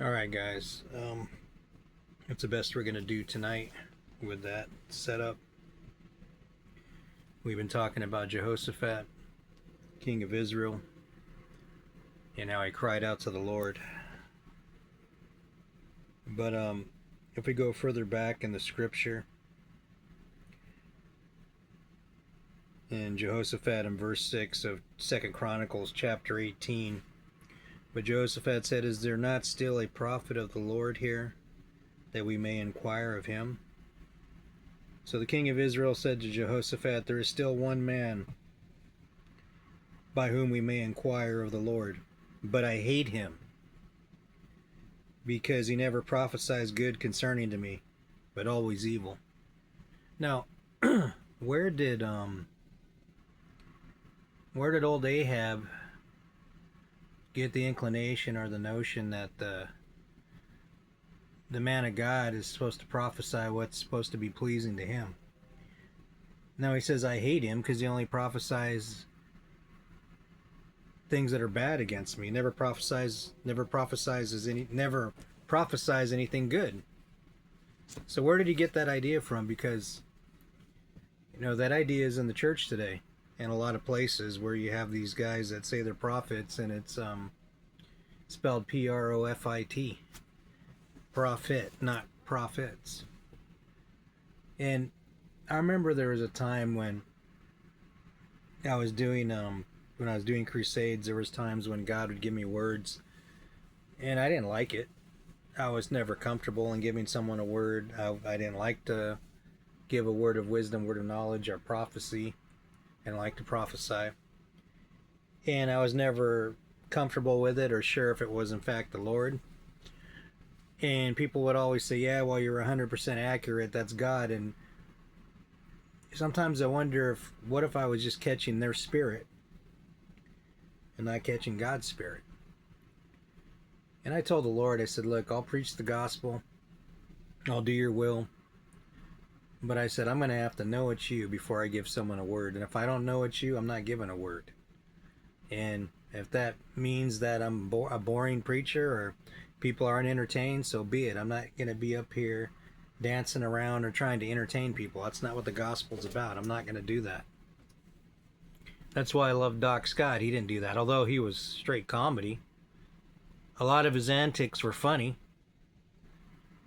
All right, guys. It's the best we're gonna do tonight with that setup. We've been talking about Jehoshaphat, king of Israel, and how he cried out to the Lord. But if we go further back in the scripture, in Jehoshaphat in verse 6 of 2nd Chronicles chapter 18, but Jehoshaphat said, "Is there not still a prophet of the Lord here, that we may inquire of him?" So the king of Israel said to Jehoshaphat, "There is still one man by whom we may inquire of the Lord, but I hate him, because he never prophesies good concerning to me, but always evil." Now, where did old Ahab get the inclination or the notion that the man of God is supposed to prophesy what's supposed to be pleasing to him? Now he says, "I hate him because he only prophesies things that are bad against me. Never prophesies anything good." So where did he get that idea from? Because that idea is in the church today, and a lot of places where you have these guys that say they're prophets, and it's spelled Profit, prophet, not prophets. And I remember there was a time when I was doing crusades. There was times when God would give me words, and I didn't like it. I was never comfortable in giving someone a word. I didn't like to give a word of wisdom, word of knowledge, or prophecy, and like to prophesy. And I was never comfortable with it or sure if it was in fact the Lord. And people would always say, "Yeah, well, you're 100% accurate. That's God." And sometimes I wonder, what if I was just catching their spirit and not catching God's spirit? And I told the Lord, I said, "Look, I'll preach the gospel. I'll do your will. But," I said, "I'm going to have to know it's you before I give someone a word. And if I don't know it's you, I'm not giving a word. And if that means that I'm a boring preacher or people aren't entertained, so be it. I'm not going to be up here dancing around or trying to entertain people. That's not what the gospel's about. I'm not going to do that." That's why I love Doc Scott. He didn't do that, although he was straight comedy. A lot of his antics were funny.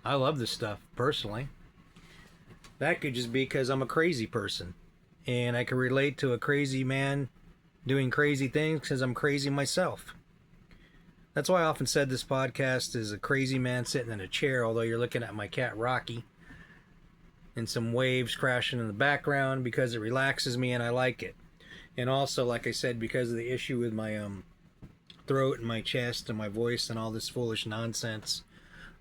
I love this stuff, personally. That could just be because I'm a crazy person. And I can relate to a crazy man doing crazy things because I'm crazy myself. That's why I often said this podcast is a crazy man sitting in a chair, although you're looking at my cat Rocky and some waves crashing in the background, because it relaxes me and I like it. And also, like I said, because of the issue with my throat and my chest and my voice and all this foolish nonsense,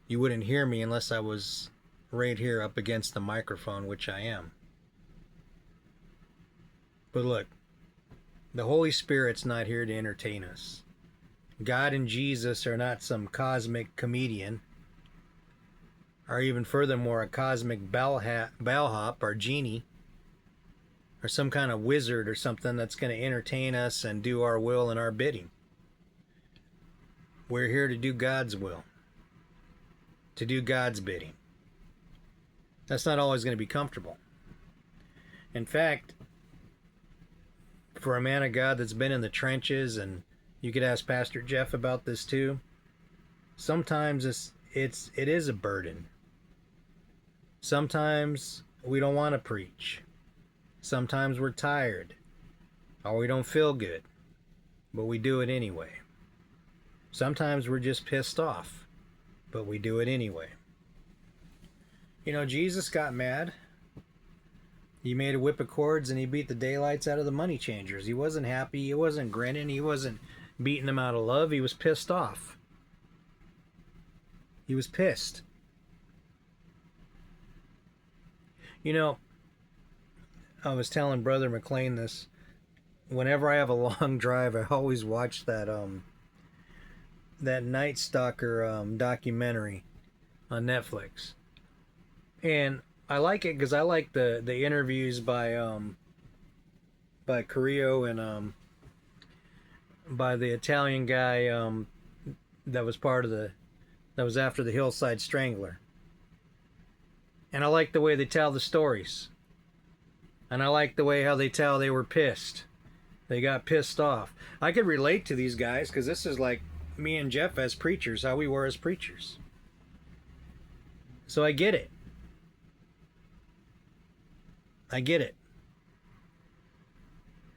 you wouldn't hear me unless I was right here up against the microphone, which I am. But look, the Holy Spirit's not here to entertain us. God and Jesus are not some cosmic comedian, or even furthermore a cosmic bellhop or genie, or some kind of wizard or something that's going to entertain us and do our will and our bidding. We're here to do God's will, to do God's bidding. That's not always going to be comfortable. In fact, for a man of God that's been in the trenches, and you could ask Pastor Jeff about this too, sometimes it is a burden. Sometimes we don't want to preach. Sometimes we're tired, or we don't feel good, but we do it anyway. Sometimes we're just pissed off, but we do it anyway. Jesus got mad. He made a whip of cords and he beat the daylights out of the money changers. He wasn't happy. He wasn't grinning. He wasn't beating them out of love. He was pissed off. He was pissed. I was telling Brother McLean this. Whenever I have a long drive, I always watch that Night Stalker documentary on Netflix. And I like it because I like the interviews by Carrillo and by the Italian guy that was part of the That was after the Hillside Strangler. And I like the way they tell the stories. And I like the way how they tell they were pissed. They got pissed off. I could relate to these guys because this is like me and Jeff as preachers, how we were as preachers. So I get it. I get it.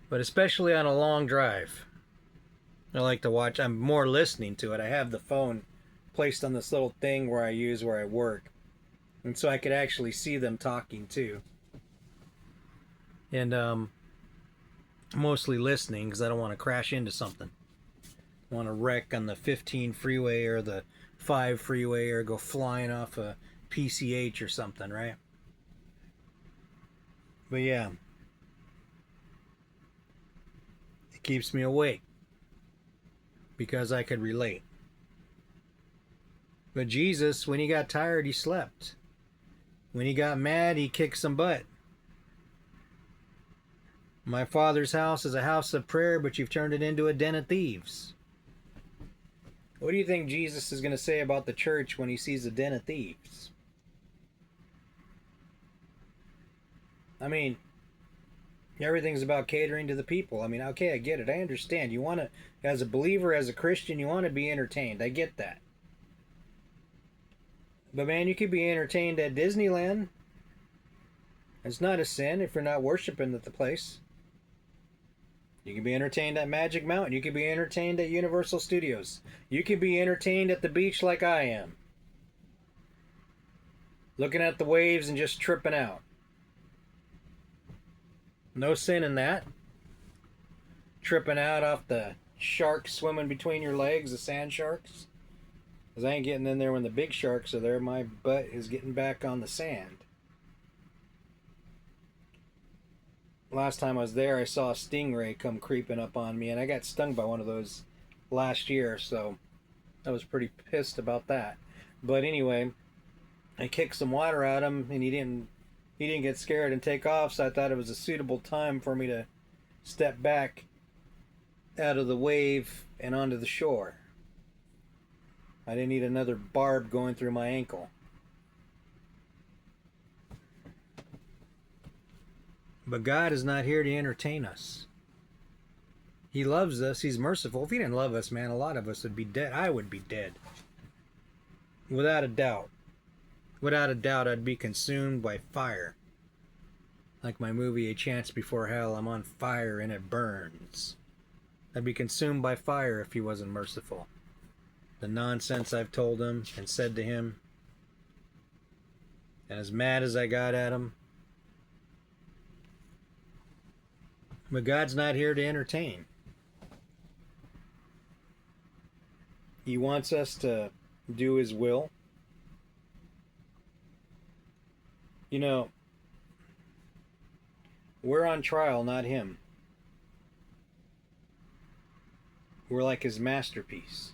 But especially on a long drive, I like to watch. I'm more listening to it. I have the phone placed on this little thing where I use where I work. And so I could actually see them talking too. And mostly listening because I don't want to crash into something. I want to wreck on the 15 freeway or the 5 freeway or go flying off a PCH or something, right? But yeah, it keeps me awake because I could relate. But Jesus, when he got tired, he slept. When he got mad, he kicked some butt. My Father's house is a house of prayer, but you've turned it into a den of thieves. What do you think Jesus is going to say about the church when he sees a den of thieves? I mean, everything's about catering to the people. I mean, okay, I get it. I understand. You want to, as a believer, as a Christian, you want to be entertained. I get that. But man, you could be entertained at Disneyland. It's not a sin if you're not worshiping at the place. You can be entertained at Magic Mountain. You can be entertained at Universal Studios. You can be entertained at the beach like I am. Looking at the waves and just tripping out. No sin in that. Tripping out off the sharks swimming between your legs, the sand sharks. Because I ain't getting in there when the big sharks are there. My butt is getting back on the sand. Last time I was there, I saw a stingray come creeping up on me, and I got stung by one of those last year, so I was pretty pissed about that. But anyway, I kicked some water at him, and he didn't get scared and take off, so I thought it was a suitable time for me to step back out of the wave and onto the shore. I didn't need another barb going through my ankle. But God is not here to entertain us. He loves us. He's merciful. If he didn't love us, man, a lot of us would be dead. I would be dead. Without a doubt. Without a doubt, I'd be consumed by fire. Like my movie, A Chance Before Hell, I'm on fire and it burns. I'd be consumed by fire if he wasn't merciful. The nonsense I've told him and said to him, and as mad as I got at him. But God's not here to entertain. He wants us to do his will. You know, we're on trial, not him. We're like his masterpiece.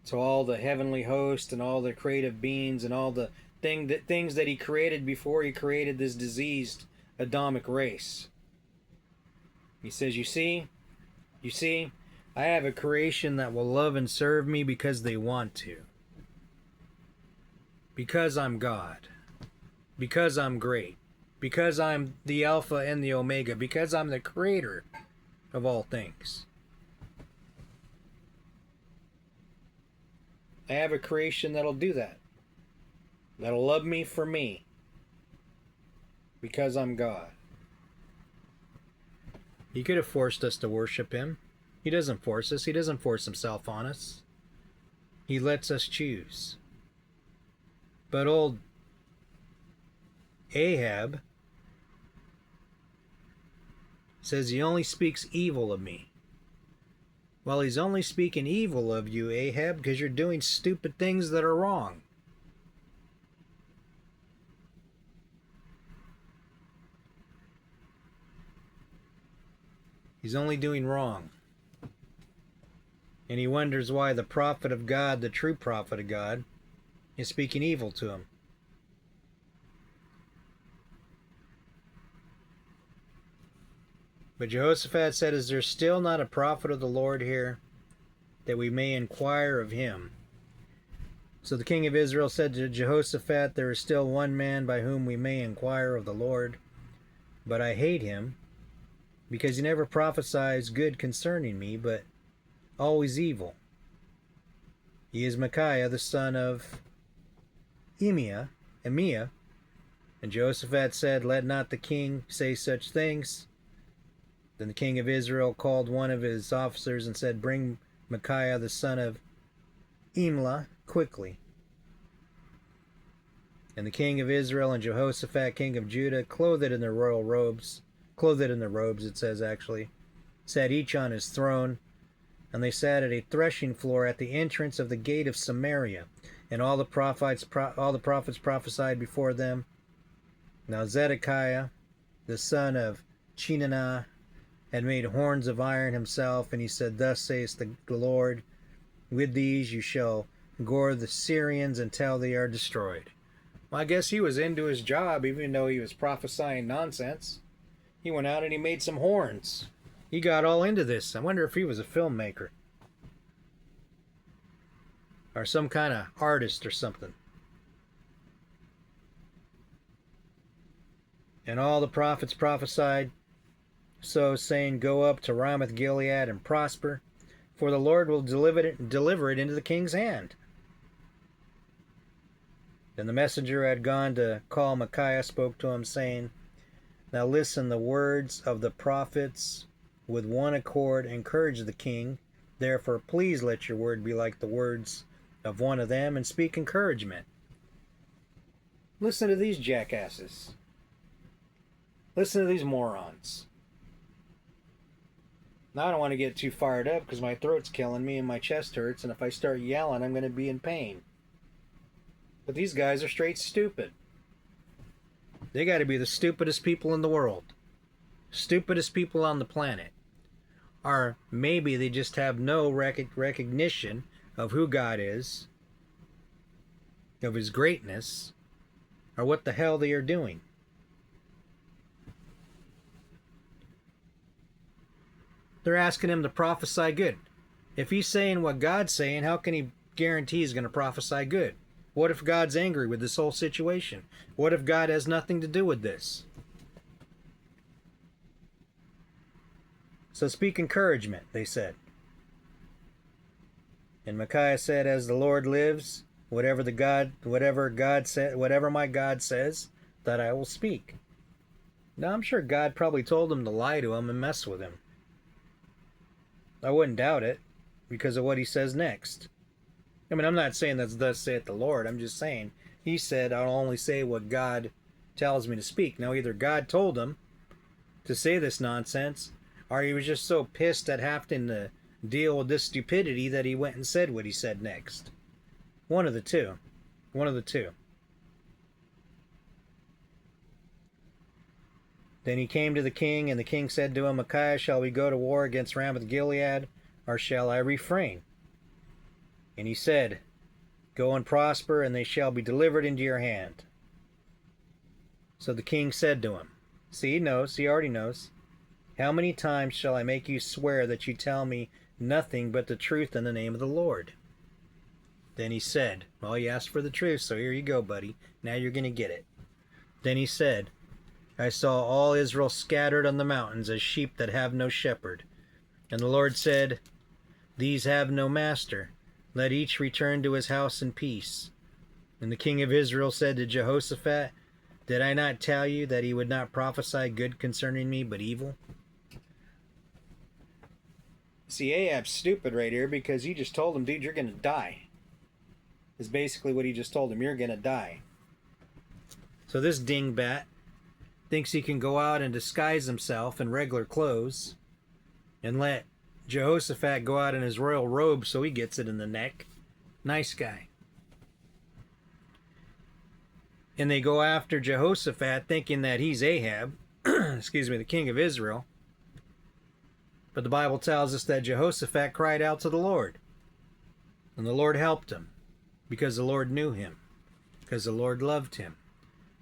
So all the heavenly host and all the creative beings and all the things that he created before he created this diseased Adamic race. He says, you see, I have a creation that will love and serve me because they want to. Because I'm God. Because I'm great. Because I'm the Alpha and the Omega. Because I'm the creator of all things. I have a creation that'll do that. That'll love me for me. Because I'm God. He could have forced us to worship him. He doesn't force us. He doesn't force himself on us. He lets us choose. But old Ahab says he only speaks evil of me. Well, he's only speaking evil of you, Ahab, because you're doing stupid things that are wrong. He's only doing wrong. And he wonders why the prophet of God, the true prophet of God, is speaking evil to him. But Jehoshaphat said, is there still not a prophet of the Lord here? that we may inquire of him. So the king of Israel said to Jehoshaphat, there is still one man by whom we may inquire of the Lord, but I hate him, because he never prophesies good concerning me, but always evil. He is Micaiah, the son of Emiah. And Jehoshaphat said, let not the king say such things. Then the king of Israel called one of his officers and said, bring Micaiah, the son of Imlah, quickly. And the king of Israel and Jehoshaphat, king of Judah, clothed in their robes, it says actually, sat each on his throne, and they sat at a threshing floor at the entrance of the gate of Samaria. And all the prophets prophesied before them. Now Zedekiah, the son of Chenanah, had made horns of iron himself, and he said, thus saith the Lord, with these you shall gore the Syrians until they are destroyed. Well, I guess he was into his job, even though he was prophesying nonsense. He went out and he made some horns. He got all into this. I wonder if he was a filmmaker. Or some kind of artist or something. And all the prophets prophesied, so saying, go up to Ramoth Gilead and prosper, for the Lord will deliver it into the king's hand. Then the messenger who had gone to call Micaiah spoke to him, saying, now listen, the words of the prophets with one accord encourage the king. Therefore, please let your word be like the words of one of them, and speak encouragement. Listen to these jackasses. Listen to these morons. Now I don't want to get too fired up because my throat's killing me and my chest hurts, and if I start yelling, I'm going to be in pain. But these guys are straight stupid. They got to be the stupidest people in the world. Stupidest people on the planet. Or maybe they just have no recognition of who God is, of his greatness, or what the hell they are doing. They're asking him to prophesy good. If he's saying what God's saying, how can he guarantee he's going to prophesy good? What if God's angry with this whole situation? What if God has nothing to do with this? So speak encouragement, they said. And Micaiah said, as the Lord lives, whatever my God says, that I will speak. Now I'm sure God probably told him to lie to him and mess with him. I wouldn't doubt it, because of what he says next. I mean, I'm not saying that's thus saith the Lord. I'm just saying, he said, I'll only say what God tells me to speak. Now, either God told him to say this nonsense, or he was just so pissed at having to deal with this stupidity that he went and said what he said next. One of the two. One of the two. Then he came to the king, and the king said to him, Micaiah, shall we go to war against Ramoth Gilead, or shall I refrain? And he said, go and prosper, and they shall be delivered into your hand. So the king said to him, see, he knows, he already knows. How many times shall I make you swear that you tell me nothing but the truth in the name of the Lord? Then he said, well, you asked for the truth, so here you go, buddy. Now you're going to get it. Then he said, I saw all Israel scattered on the mountains as sheep that have no shepherd. And the Lord said, these have no master. Let each return to his house in peace. And the king of Israel said to Jehoshaphat, did I not tell you that he would not prophesy good concerning me, but evil? See, Ahab's stupid right here because he just told him, dude, you're going to die. Is basically what he just told him. You're going to die. So this dingbat thinks he can go out and disguise himself in regular clothes and let Jehoshaphat go out in his royal robe so he gets it in the neck. Nice guy. And they go after Jehoshaphat thinking that he's Ahab, excuse me, the king of Israel. But the Bible tells us that Jehoshaphat cried out to the Lord. And the Lord helped him because the Lord knew him, because the Lord loved him.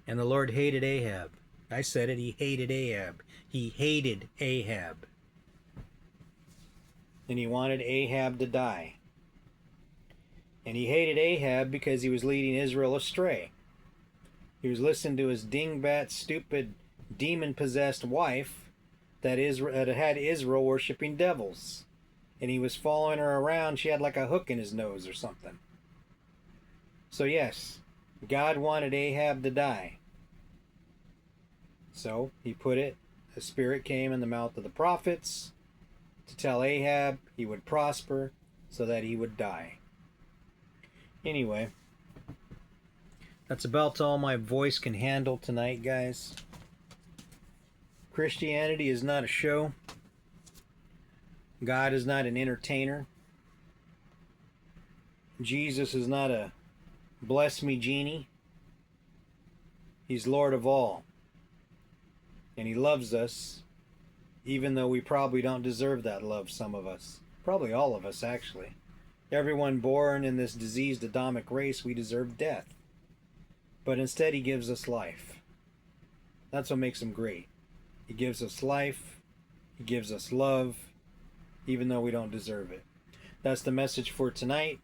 And the Lord hated Ahab. I said it, he hated Ahab. He hated Ahab. And he wanted Ahab to die. And he hated Ahab because he was leading Israel astray. He was listening to his dingbat, stupid, demon-possessed wife that had Israel worshiping devils. And he was following her around. She had like a hook in his nose or something. So yes, God wanted Ahab to die. So he put it, the Spirit came in the mouth of the prophets to tell Ahab he would prosper so that he would die. Anyway, that's about all my voice can handle tonight, guys. Christianity is not a show. God is not an entertainer. Jesus is not a bless me genie. He's Lord of all. And he loves us, even though we probably don't deserve that love, some of us. Probably all of us, actually. Everyone born in this diseased Adamic race, we deserve death. But instead he gives us life. That's what makes him great. He gives us life. He gives us love, even though we don't deserve it. That's the message for tonight.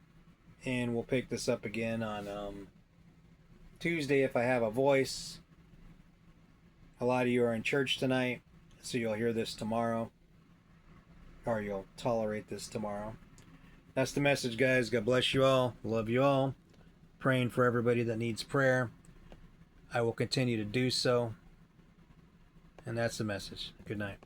And we'll pick this up again on Tuesday if I have a voice. A lot of you are in church tonight, so you'll hear this tomorrow. Or you'll tolerate this tomorrow. That's the message, guys. God bless you all. Love you all. Praying for everybody that needs prayer. I will continue to do so. And that's the message. Good night.